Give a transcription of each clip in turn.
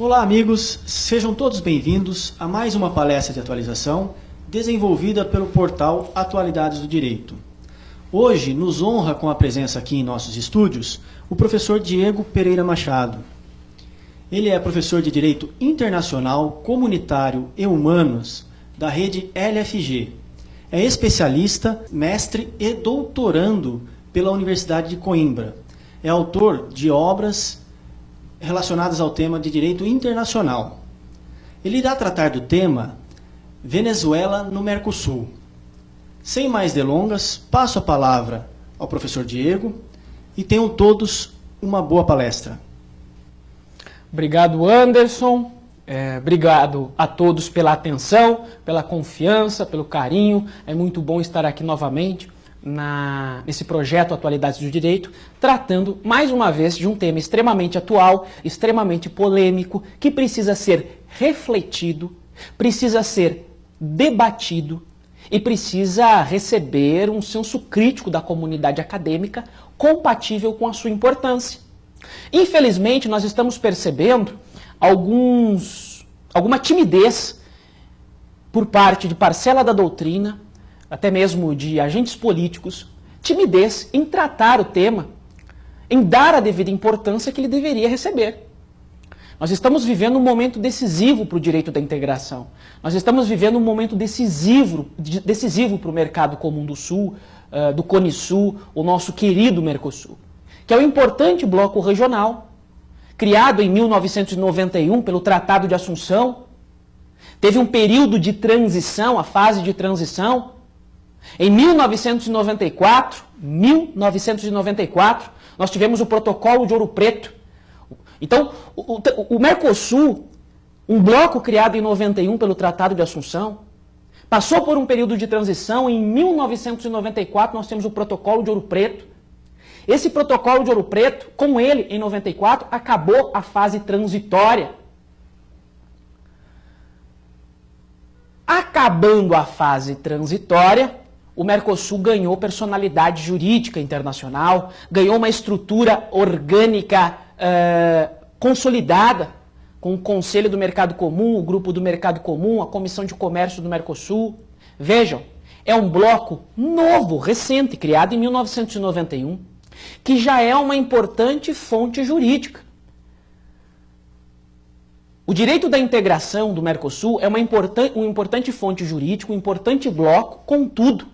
Olá amigos, sejam todos bem-vindos a mais uma palestra de atualização desenvolvida pelo portal Atualidades do Direito. Hoje nos honra com a presença aqui em nossos estúdios o professor Diego Pereira Machado. Ele é professor de Direito Internacional, Comunitário e Humanos da rede LFG. É especialista, mestre e doutorando pela Universidade de Coimbra. É autor de obras relacionadas ao tema de Direito Internacional. Ele irá tratar do tema Venezuela no Mercosul. Sem mais delongas, passo a palavra ao professor Diego e tenham todos uma boa palestra. Obrigado, Anderson. Obrigado a todos pela atenção, pela confiança, pelo carinho. É muito bom estar aqui novamente nesse projeto Atualidades do Direito, tratando mais uma vez de um tema extremamente atual, extremamente polêmico, que precisa ser refletido, precisa ser debatido e precisa receber um senso crítico da comunidade acadêmica compatível com a sua importância. Infelizmente, nós estamos percebendo alguma timidez por parte de parcela da doutrina, até mesmo de agentes políticos, timidez em tratar o tema, em dar a devida importância que ele deveria receber. Nós estamos vivendo um momento decisivo para o direito da integração. Nós estamos vivendo um momento decisivo para o mercado comum do Sul, do Cone Sul, o nosso querido Mercosul, que é um importante bloco regional, criado em 1991 pelo Tratado de Assunção. Teve um período de transição, a fase de transição. Em 1994, nós tivemos o Protocolo de Ouro Preto. Então, o Mercosul, um bloco criado em 91 pelo Tratado de Assunção, passou por um período de transição. Em 1994, nós temos o Protocolo de Ouro Preto. Esse Protocolo de Ouro Preto, com ele, em 94, acabou a fase transitória. Acabando a fase transitória, o Mercosul ganhou personalidade jurídica internacional, ganhou uma estrutura orgânica consolidada, com o Conselho do Mercado Comum, o Grupo do Mercado Comum, a Comissão de Comércio do Mercosul. Vejam, é um bloco novo, recente, criado em 1991, que já é uma importante fonte jurídica. O direito da integração do Mercosul é uma importante fonte jurídica, um importante bloco, contudo,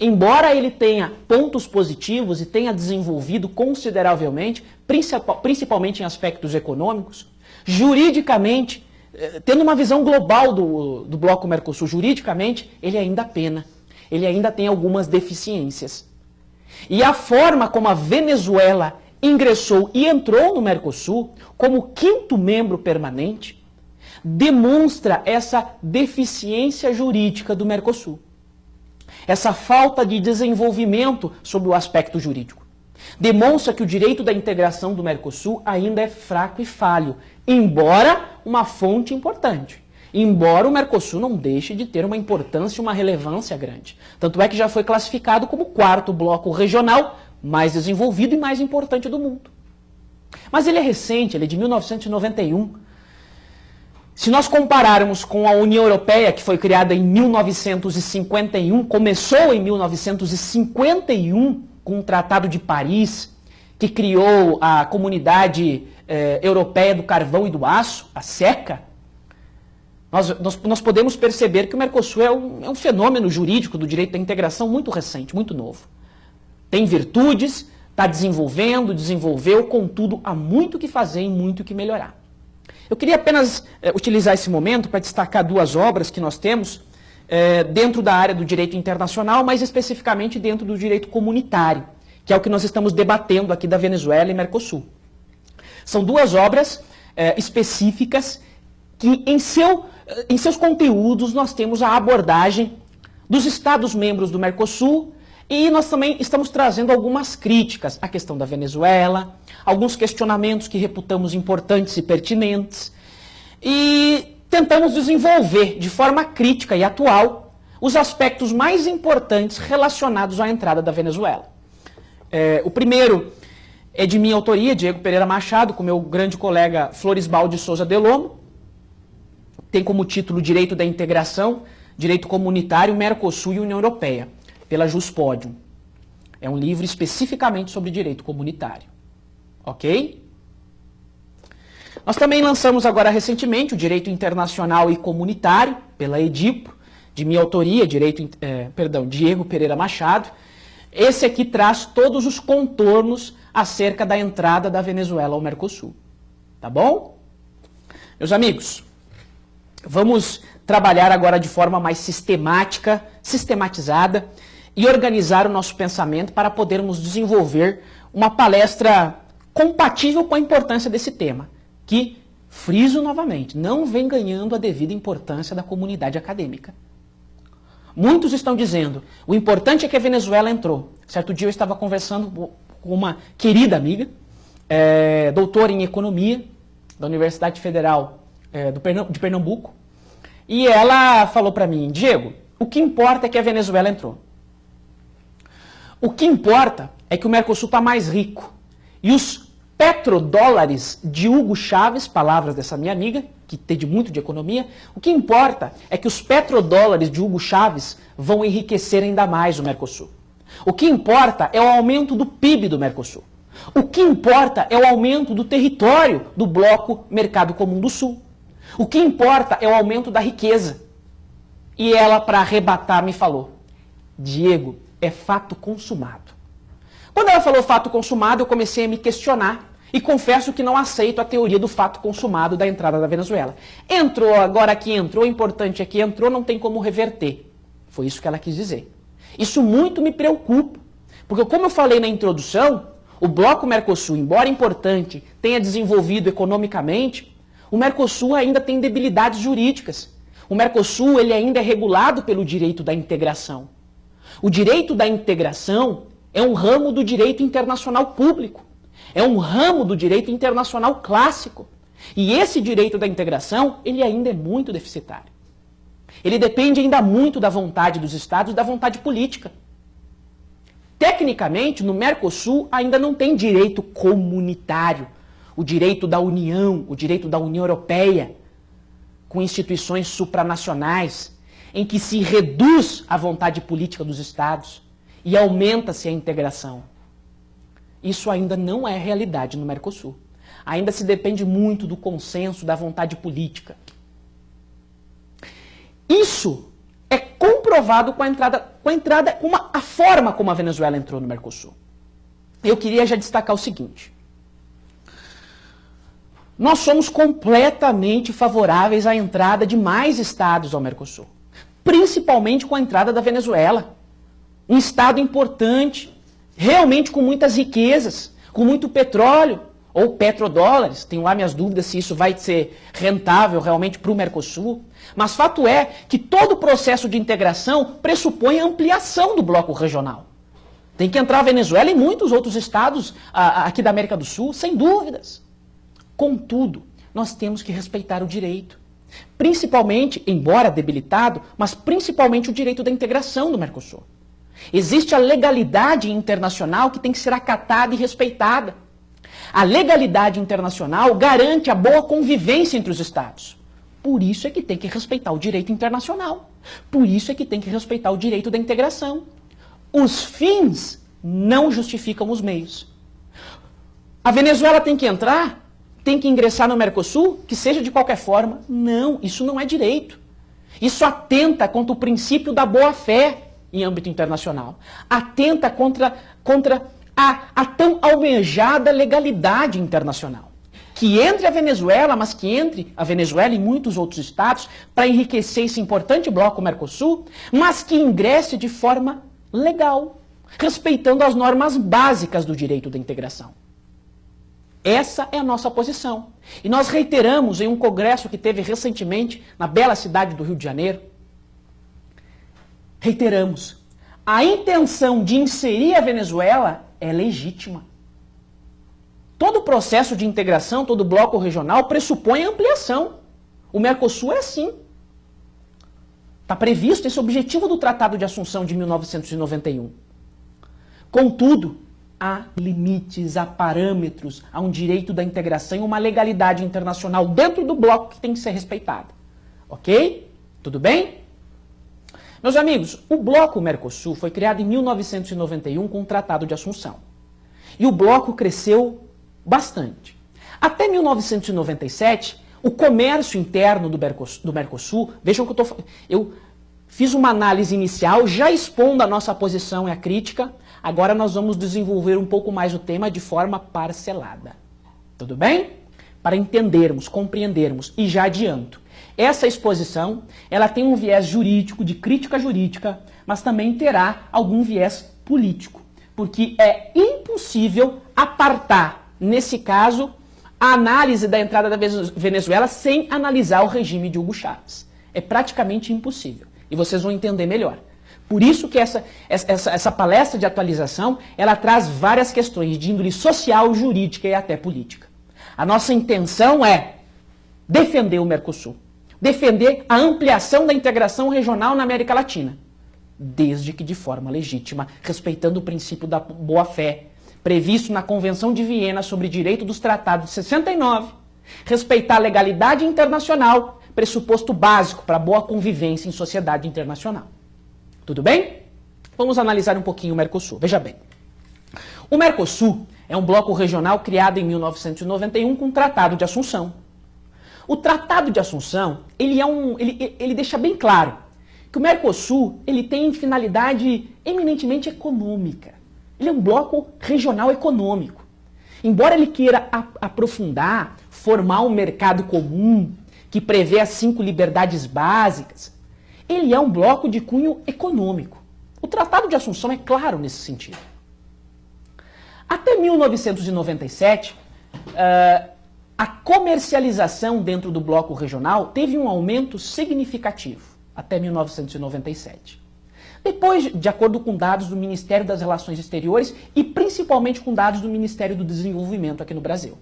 embora ele tenha pontos positivos e tenha desenvolvido consideravelmente, principalmente em aspectos econômicos, juridicamente, tendo uma visão global do bloco Mercosul, juridicamente, ele ainda pena, ele ainda tem algumas deficiências. E a forma como a Venezuela ingressou e entrou no Mercosul, como quinto membro permanente, demonstra essa deficiência jurídica do Mercosul. Essa falta de desenvolvimento sobre o aspecto jurídico. Demonstra que o direito da integração do Mercosul ainda é fraco e falho, embora uma fonte importante. Embora o Mercosul não deixe de ter uma importância e uma relevância grande. Tanto é que já foi classificado como o quarto bloco regional mais desenvolvido e mais importante do mundo. Mas ele é recente, ele é de 1991. Se nós compararmos com a União Europeia, que foi criada em 1951, começou em 1951 com o Tratado de Paris, que criou a Comunidade Europeia do Carvão e do Aço, a CECA, nós podemos perceber que o Mercosul é um fenômeno jurídico do direito da integração muito recente, muito novo. Tem virtudes, está desenvolveu, contudo, há muito o que fazer e muito o que melhorar. Eu queria apenas utilizar esse momento para destacar duas obras que nós temos dentro da área do direito internacional, mais especificamente dentro do direito comunitário, que é o que nós estamos debatendo aqui da Venezuela e Mercosul. São duas obras específicas que em seus conteúdos nós temos a abordagem dos Estados-membros do Mercosul e nós também estamos trazendo algumas críticas à questão da Venezuela, alguns questionamentos que reputamos importantes e pertinentes e tentamos desenvolver de forma crítica e atual os aspectos mais importantes relacionados à entrada da Venezuela. O primeiro é de minha autoria, Diego Pereira Machado, com meu grande colega Florisbaldo de Souza Delomo. Tem como título Direito da Integração, Direito Comunitário, Mercosul e União Europeia, pela Juspodium. É um livro especificamente sobre direito comunitário. Ok? Nós também lançamos agora recentemente o Direito Internacional e Comunitário, pela Edipo, de minha autoria, Diego Pereira Machado. Esse aqui traz todos os contornos acerca da entrada da Venezuela ao Mercosul. Tá bom? Meus amigos, vamos trabalhar agora de forma mais sistemática, sistematizada e organizar o nosso pensamento para podermos desenvolver uma palestra compatível com a importância desse tema, que, friso novamente, não vem ganhando a devida importância da comunidade acadêmica. Muitos estão dizendo, o importante é que a Venezuela entrou. Certo dia eu estava conversando com uma querida amiga, doutora em economia, da Universidade Federal de Pernambuco, e ela falou para mim, Diego, o que importa é que a Venezuela entrou. O que importa é que o Mercosul está mais rico. E os petrodólares de Hugo Chávez, palavras dessa minha amiga, que entende muito de economia, o que importa é que os petrodólares de Hugo Chávez vão enriquecer ainda mais o Mercosul. O que importa é o aumento do PIB do Mercosul. O que importa é o aumento do território do bloco Mercado Comum do Sul. O que importa é o aumento da riqueza. E ela, para arrebatar, me falou, Diego, é fato consumado. Quando ela falou fato consumado, eu comecei a me questionar e confesso que não aceito a teoria do fato consumado da entrada da Venezuela. Entrou, agora que entrou, o importante é que entrou, não tem como reverter. Foi isso que ela quis dizer. Isso muito me preocupa, porque como eu falei na introdução, o bloco Mercosul, embora importante, tenha desenvolvido economicamente, o Mercosul ainda tem debilidades jurídicas. O Mercosul ele ainda é regulado pelo direito da integração. O direito da integração é um ramo do direito internacional público. É um ramo do direito internacional clássico. E esse direito da integração, ele ainda é muito deficitário. Ele depende ainda muito da vontade dos Estados e da vontade política. Tecnicamente, no Mercosul ainda não tem direito comunitário, o direito da União, o direito da União Europeia, com instituições supranacionais, em que se reduz a vontade política dos Estados e aumenta-se a integração. Isso ainda não é realidade no Mercosul. Ainda se depende muito do consenso, da vontade política. Isso é comprovado com a forma como a Venezuela entrou no Mercosul. Eu queria já destacar o seguinte. Nós somos completamente favoráveis à entrada de mais estados ao Mercosul. Principalmente com a entrada da Venezuela. Um estado importante, realmente com muitas riquezas, com muito petróleo, ou petrodólares. Tenho lá minhas dúvidas se isso vai ser rentável realmente para o Mercosul. Mas fato é que todo o processo de integração pressupõe a ampliação do bloco regional. Tem que entrar a Venezuela e muitos outros estados aqui da América do Sul, sem dúvidas. Contudo, nós temos que respeitar o direito. Principalmente, embora debilitado, mas principalmente o direito da integração do Mercosul. Existe a legalidade internacional que tem que ser acatada e respeitada. A legalidade internacional garante a boa convivência entre os Estados. Por isso é que tem que respeitar o direito internacional. Por isso é que tem que respeitar o direito da integração. Os fins não justificam os meios. A Venezuela tem que entrar? Tem que ingressar no Mercosul? Que seja de qualquer forma? Não, isso não é direito. Isso atenta contra o princípio da boa-fé em âmbito internacional. Atenta contra a tão almejada legalidade internacional. Que entre a Venezuela, mas que entre a Venezuela e muitos outros estados para enriquecer esse importante bloco Mercosul, mas que ingresse de forma legal, respeitando as normas básicas do direito da integração. Essa é a nossa posição. E nós reiteramos em um congresso que teve recentemente na bela cidade do Rio de Janeiro, reiteramos, a intenção de inserir a Venezuela é legítima. Todo o processo de integração, todo bloco regional pressupõe ampliação. O Mercosul é assim. Está previsto esse objetivo do Tratado de Assunção de 1991. Contudo, há limites, há parâmetros, há um direito da integração e uma legalidade internacional dentro do bloco que tem que ser respeitada. Ok? Tudo bem? Meus amigos, o bloco Mercosul foi criado em 1991 com o Tratado de Assunção. E o bloco cresceu bastante. Até 1997, o comércio interno do Mercosul, vejam que eu fiz uma análise inicial, já expondo a nossa posição e a crítica, agora nós vamos desenvolver um pouco mais o tema de forma parcelada. Tudo bem? Para entendermos, compreendermos, e já adianto. Essa exposição, ela tem um viés jurídico, de crítica jurídica, mas também terá algum viés político, porque é impossível apartar, nesse caso, a análise da entrada da Venezuela sem analisar o regime de Hugo Chávez. É praticamente impossível, e vocês vão entender melhor. Por isso que essa palestra de atualização, ela traz várias questões de índole social, jurídica e até política. A nossa intenção é defender o Mercosul. Defender a ampliação da integração regional na América Latina, desde que de forma legítima, respeitando o princípio da boa-fé, previsto na Convenção de Viena sobre Direito dos Tratados de 69, respeitar a legalidade internacional, pressuposto básico para a boa convivência em sociedade internacional. Tudo bem? Vamos analisar um pouquinho o Mercosul. Veja bem, o Mercosul é um bloco regional criado em 1991 com o Tratado de Assunção. O Tratado de Assunção, ele deixa bem claro que o Mercosul ele tem finalidade eminentemente econômica. Ele é um bloco regional econômico. Embora ele queira aprofundar, formar um mercado comum, que prevê as 5 liberdades básicas, ele é um bloco de cunho econômico. O Tratado de Assunção é claro nesse sentido. Até 1997, a comercialização dentro do bloco regional teve um aumento significativo, até 1997. Depois, de acordo com dados do Ministério das Relações Exteriores e principalmente com dados do Ministério do Desenvolvimento aqui no Brasil.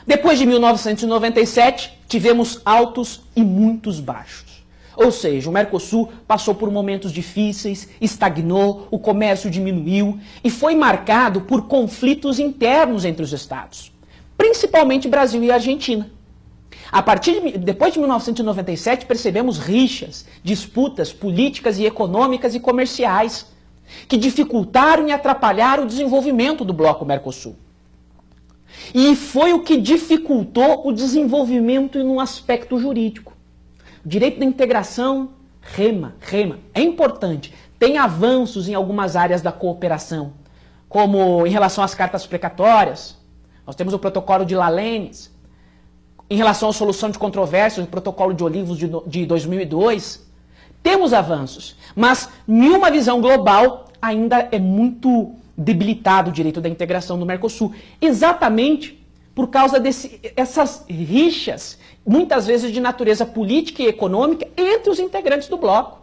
Depois de 1997, tivemos altos e muitos baixos. Ou seja, o Mercosul passou por momentos difíceis, estagnou, o comércio diminuiu e foi marcado por conflitos internos entre os estados. Principalmente Brasil e Argentina. Depois de 1997, percebemos rixas, disputas políticas e econômicas e comerciais que dificultaram e atrapalharam o desenvolvimento do bloco Mercosul. E foi o que dificultou o desenvolvimento no aspecto jurídico. O direito da integração rema. É importante. Tem avanços em algumas áreas da cooperação, como em relação às cartas precatórias. Nós temos o protocolo de Lalenes, em relação à solução de controvérsias, o protocolo de Olivos de 2002. Temos avanços, mas em uma visão global ainda é muito debilitado o direito da integração do Mercosul, exatamente por causa dessas rixas, muitas vezes de natureza política e econômica, entre os integrantes do bloco.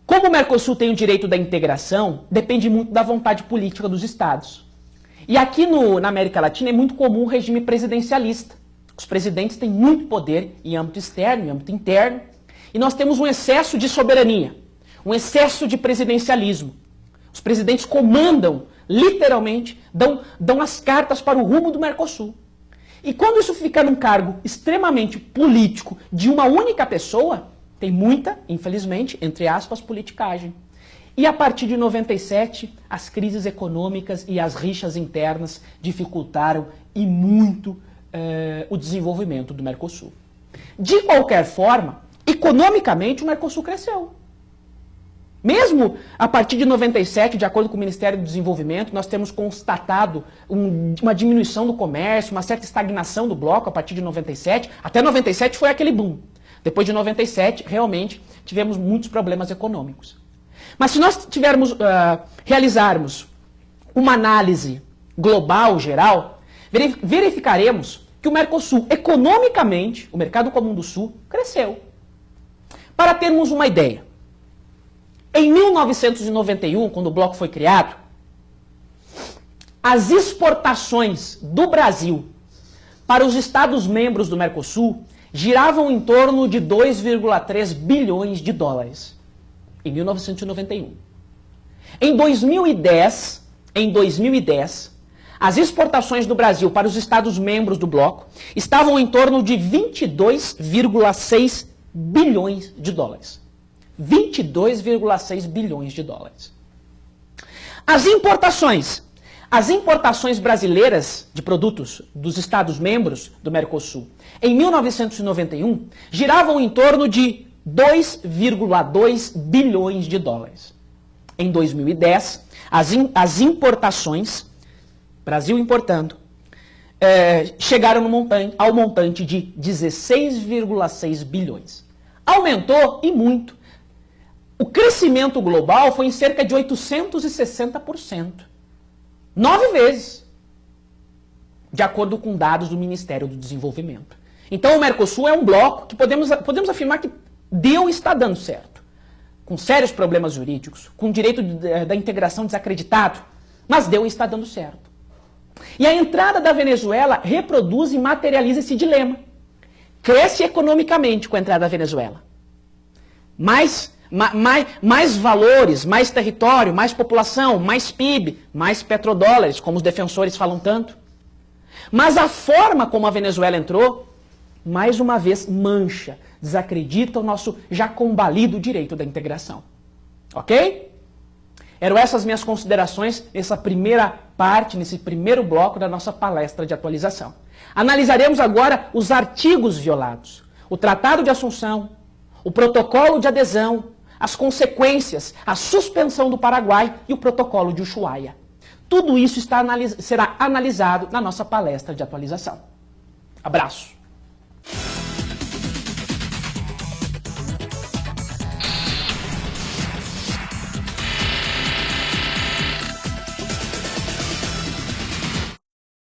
Como o Mercosul tem o direito da integração, depende muito da vontade política dos estados. E aqui na América Latina é muito comum o regime presidencialista. Os presidentes têm muito poder em âmbito externo, em âmbito interno, e nós temos um excesso de soberania, um excesso de presidencialismo. Os presidentes comandam, literalmente, dão as cartas para o rumo do Mercosul. E quando isso fica num cargo extremamente político de uma única pessoa, tem muita, infelizmente, entre aspas, politicagem. E a partir de 97, as crises econômicas e as rixas internas dificultaram e muito o desenvolvimento do Mercosul. De qualquer forma, economicamente o Mercosul cresceu. Mesmo a partir de 97, de acordo com o Ministério do Desenvolvimento, nós temos constatado uma diminuição do comércio, uma certa estagnação do bloco a partir de 97. Até 97 foi aquele boom. Depois de 97, realmente, tivemos muitos problemas econômicos. Mas se nós realizarmos uma análise global, geral, verificaremos que o Mercosul, economicamente, o Mercado Comum do Sul, cresceu. Para termos uma ideia, em 1991, quando o bloco foi criado, as exportações do Brasil para os Estados-membros do Mercosul giravam em torno de 2,3 bilhões de dólares. Em 1991. Em 2010, as exportações do Brasil para os Estados membros do bloco estavam em torno de 22,6 bilhões de dólares. 22,6 bilhões de dólares. As importações brasileiras de produtos dos Estados membros do Mercosul em 1991 giravam em torno de 2,2 bilhões de dólares. Em 2010, as importações, Brasil importando, chegaram ao montante de 16,6 bilhões. Aumentou e muito. O crescimento global foi em cerca de 860%. 9 vezes, de acordo com dados do Ministério do Desenvolvimento. Então o Mercosul é um bloco que podemos afirmar que deu e está dando certo. Com sérios problemas jurídicos, com o direito da integração desacreditado, mas deu e está dando certo. E a entrada da Venezuela reproduz e materializa esse dilema. Cresce economicamente com a entrada da Venezuela. Mais valores, mais território, mais população, mais PIB, mais petrodólares, como os defensores falam tanto. Mas a forma como a Venezuela entrou, mais uma vez, mancha, desacredita o nosso já combalido direito da integração. Ok? Eram essas minhas considerações nessa primeira parte, nesse primeiro bloco da nossa palestra de atualização. Analisaremos agora os artigos violados, o Tratado de Assunção, o Protocolo de Adesão, as consequências, a suspensão do Paraguai e o Protocolo de Ushuaia. Tudo isso será analisado na nossa palestra de atualização. Abraço!